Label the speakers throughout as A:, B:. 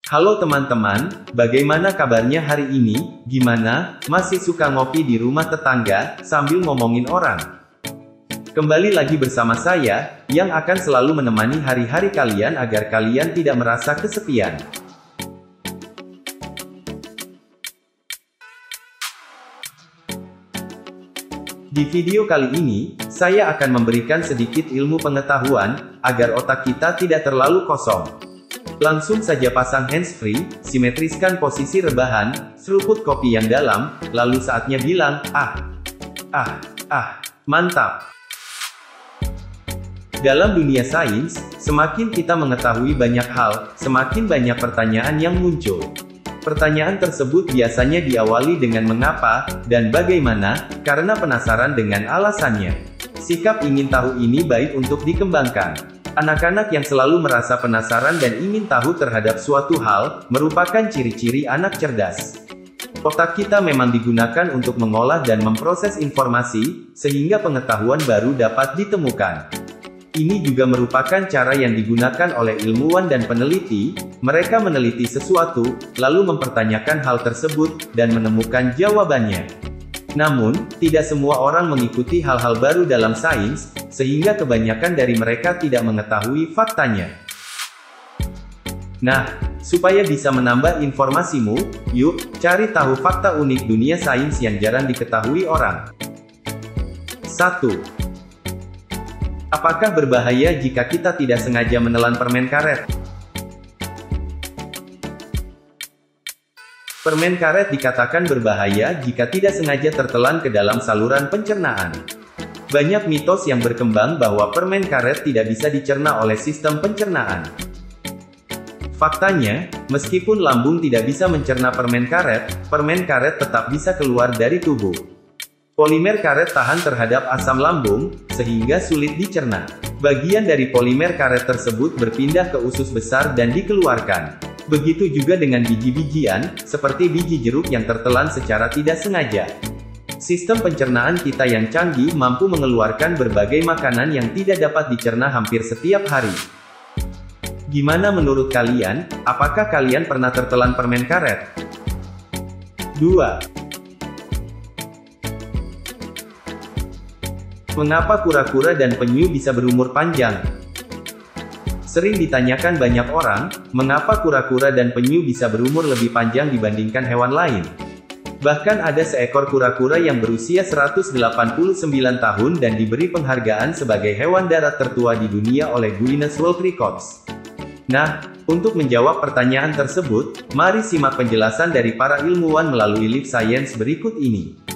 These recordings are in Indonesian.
A: Halo teman-teman, bagaimana kabarnya hari ini? Gimana, masih suka ngopi di rumah tetangga, sambil ngomongin orang? Kembali lagi bersama saya, yang akan selalu menemani hari-hari kalian agar kalian tidak merasa kesepian. Di video kali ini, saya akan memberikan sedikit ilmu pengetahuan, agar otak kita tidak terlalu kosong. Langsung saja pasang handsfree, simetriskan posisi rebahan, seruput kopi yang dalam, lalu saatnya bilang, mantap. Dalam dunia sains, semakin kita mengetahui banyak hal, semakin banyak pertanyaan yang muncul. Pertanyaan tersebut biasanya diawali dengan mengapa, dan bagaimana, karena penasaran dengan alasannya. Sikap ingin tahu ini baik untuk dikembangkan. Anak-anak yang selalu merasa penasaran dan ingin tahu terhadap suatu hal, merupakan ciri-ciri anak cerdas. Otak kita memang digunakan untuk mengolah dan memproses informasi, sehingga pengetahuan baru dapat ditemukan. Ini juga merupakan cara yang digunakan oleh ilmuwan dan peneliti. Mereka meneliti sesuatu, lalu mempertanyakan hal tersebut, dan menemukan jawabannya. Namun, tidak semua orang mengikuti hal-hal baru dalam sains, sehingga kebanyakan dari mereka tidak mengetahui faktanya. Nah, supaya bisa menambah informasimu, yuk, cari tahu fakta unik dunia sains yang jarang diketahui orang. 1. Apakah berbahaya jika kita tidak sengaja menelan permen karet? Permen karet dikatakan berbahaya jika tidak sengaja tertelan ke dalam saluran pencernaan. Banyak mitos yang berkembang bahwa permen karet tidak bisa dicerna oleh sistem pencernaan. Faktanya, meskipun lambung tidak bisa mencerna permen karet tetap bisa keluar dari tubuh. Polimer karet tahan terhadap asam lambung, sehingga sulit dicerna. Bagian dari polimer karet tersebut berpindah ke usus besar dan dikeluarkan. Begitu juga dengan biji-bijian, seperti biji jeruk yang tertelan secara tidak sengaja. Sistem pencernaan kita yang canggih mampu mengeluarkan berbagai makanan yang tidak dapat dicerna hampir setiap hari. Gimana menurut kalian? Apakah kalian pernah tertelan permen karet? 2. Mengapa kura-kura dan penyu bisa berumur panjang? Sering ditanyakan banyak orang, mengapa kura-kura dan penyu bisa berumur lebih panjang dibandingkan hewan lain? Bahkan ada seekor kura-kura yang berusia 189 tahun dan diberi penghargaan sebagai hewan darat tertua di dunia oleh Guinness World Records. Nah, untuk menjawab pertanyaan tersebut, mari simak penjelasan dari para ilmuwan melalui live science berikut ini.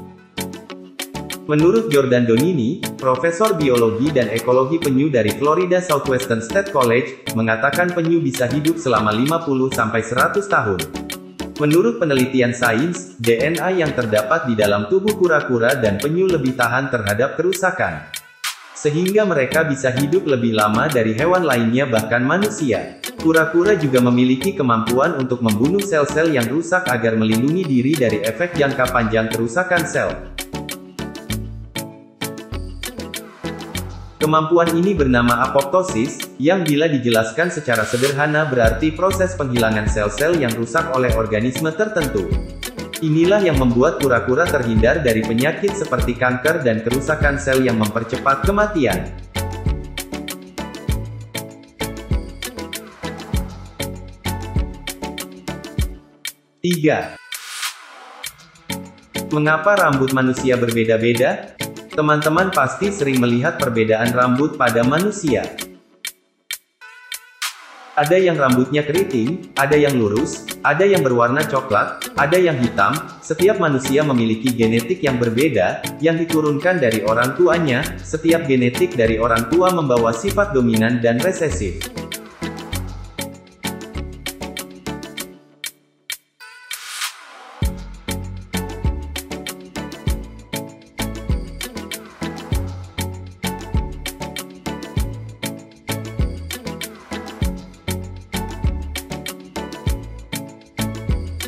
A: Menurut Jordan Donini, Profesor Biologi dan Ekologi Penyu dari Florida Southwestern State College, mengatakan penyu bisa hidup selama 50-100 tahun. Menurut penelitian sains, DNA yang terdapat di dalam tubuh kura-kura dan penyu lebih tahan terhadap kerusakan. Sehingga mereka bisa hidup lebih lama dari hewan lainnya bahkan manusia. Kura-kura juga memiliki kemampuan untuk membunuh sel-sel yang rusak agar melindungi diri dari efek jangka panjang kerusakan sel. Kemampuan ini bernama apoptosis, yang bila dijelaskan secara sederhana berarti proses penghilangan sel-sel yang rusak oleh organisme tertentu. Inilah yang membuat kura-kura terhindar dari penyakit seperti kanker dan kerusakan sel yang mempercepat kematian. Tiga. Mengapa rambut manusia berbeda-beda? Teman-teman pasti sering melihat perbedaan rambut pada manusia. Ada yang rambutnya keriting, ada yang lurus, ada yang berwarna coklat, ada yang hitam. Setiap manusia memiliki genetik yang berbeda, yang diturunkan dari orang tuanya. Setiap genetik dari orang tua membawa sifat dominan dan resesif.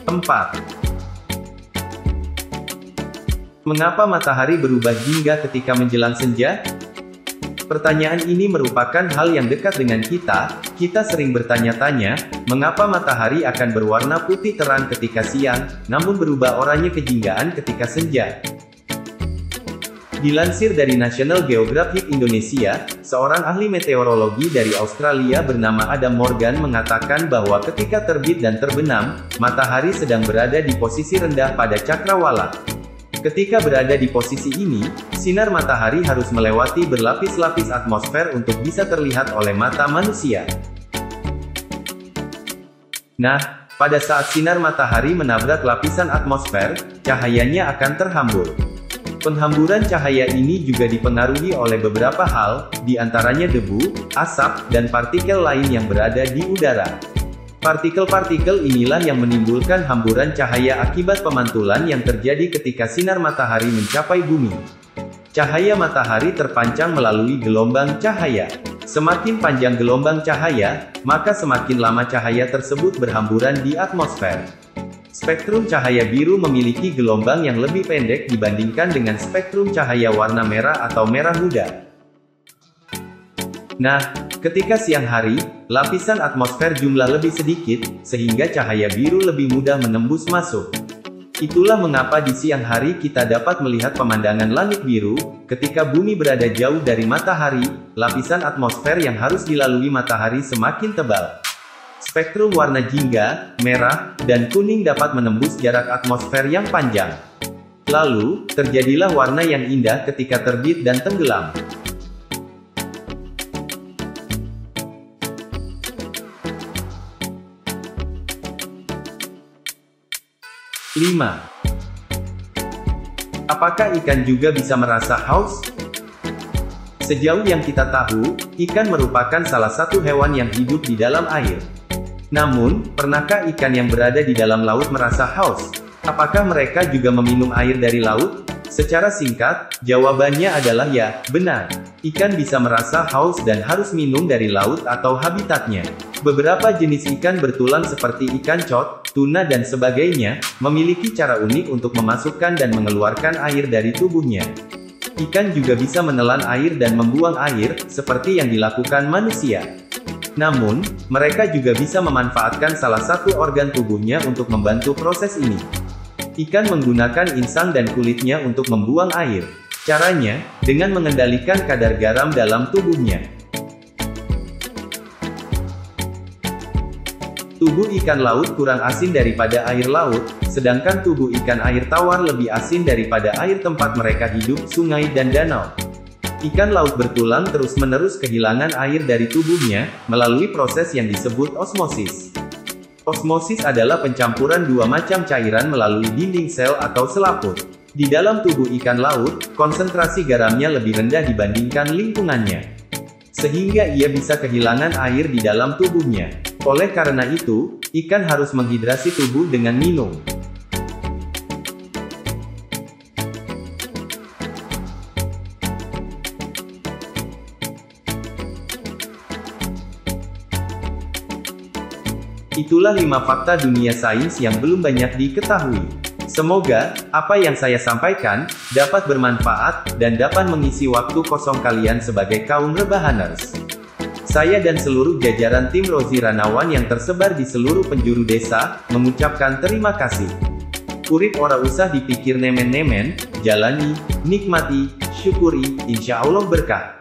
A: Empat. Mengapa matahari berubah jingga ketika menjelang senja? Pertanyaan ini merupakan hal yang dekat dengan kita. Kita sering bertanya-tanya, mengapa matahari akan berwarna putih terang ketika siang, namun berubah oranye kejinggaan ketika senja. Dilansir dari National Geographic Indonesia, seorang ahli meteorologi dari Australia bernama Adam Morgan mengatakan bahwa ketika terbit dan terbenam, matahari sedang berada di posisi rendah pada cakrawala. Ketika berada di posisi ini, sinar matahari harus melewati berlapis-lapis atmosfer untuk bisa terlihat oleh mata manusia. Nah, pada saat sinar matahari menabrak lapisan atmosfer, cahayanya akan terhambur. Penghamburan cahaya ini juga dipengaruhi oleh beberapa hal, di antaranya debu, asap, dan partikel lain yang berada di udara. Partikel-partikel inilah yang menimbulkan hamburan cahaya akibat pemantulan yang terjadi ketika sinar matahari mencapai bumi. Cahaya matahari terpancang melalui gelombang cahaya. Semakin panjang gelombang cahaya, maka semakin lama cahaya tersebut berhamburan di atmosfer. Spektrum cahaya biru memiliki gelombang yang lebih pendek dibandingkan dengan spektrum cahaya warna merah atau merah muda. Nah, ketika siang hari, lapisan atmosfer jumlah lebih sedikit, sehingga cahaya biru lebih mudah menembus masuk. Itulah mengapa di siang hari kita dapat melihat pemandangan langit biru. Ketika bumi berada jauh dari matahari, lapisan atmosfer yang harus dilalui matahari semakin tebal. Spektrum warna jingga, merah, dan kuning dapat menembus jarak atmosfer yang panjang. Lalu, terjadilah warna yang indah ketika terbit dan tenggelam. Lima. Apakah ikan juga bisa merasa haus? Sejauh yang kita tahu, ikan merupakan salah satu hewan yang hidup di dalam air. Namun, pernahkah ikan yang berada di dalam laut merasa haus? Apakah mereka juga meminum air dari laut? Secara singkat, jawabannya adalah ya, benar. Ikan bisa merasa haus dan harus minum dari laut atau habitatnya. Beberapa jenis ikan bertulang seperti ikan cod, tuna dan sebagainya, memiliki cara unik untuk memasukkan dan mengeluarkan air dari tubuhnya. Ikan juga bisa menelan air dan membuang air, seperti yang dilakukan manusia. Namun, mereka juga bisa memanfaatkan salah satu organ tubuhnya untuk membantu proses ini. Ikan menggunakan insang dan kulitnya untuk membuang air. Caranya, dengan mengendalikan kadar garam dalam tubuhnya. Tubuh ikan laut kurang asin daripada air laut, sedangkan tubuh ikan air tawar lebih asin daripada air tempat mereka hidup, sungai dan danau. Ikan laut bertulang terus-menerus kehilangan air dari tubuhnya, melalui proses yang disebut osmosis. Osmosis adalah pencampuran dua macam cairan melalui dinding sel atau selaput. Di dalam tubuh ikan laut, konsentrasi garamnya lebih rendah dibandingkan lingkungannya. Sehingga ia bisa kehilangan air di dalam tubuhnya. Oleh karena itu, ikan harus menghidrasi tubuh dengan minum. Itulah 5 fakta dunia sains yang belum banyak diketahui. Semoga, apa yang saya sampaikan, dapat bermanfaat, dan dapat mengisi waktu kosong kalian sebagai kaum rebahaners. Saya dan seluruh jajaran tim Rozi Ranawan yang tersebar di seluruh penjuru desa, mengucapkan terima kasih. Urip ora usah dipikir nemen-nemen, jalani, nikmati, syukuri, insya Allah berkah.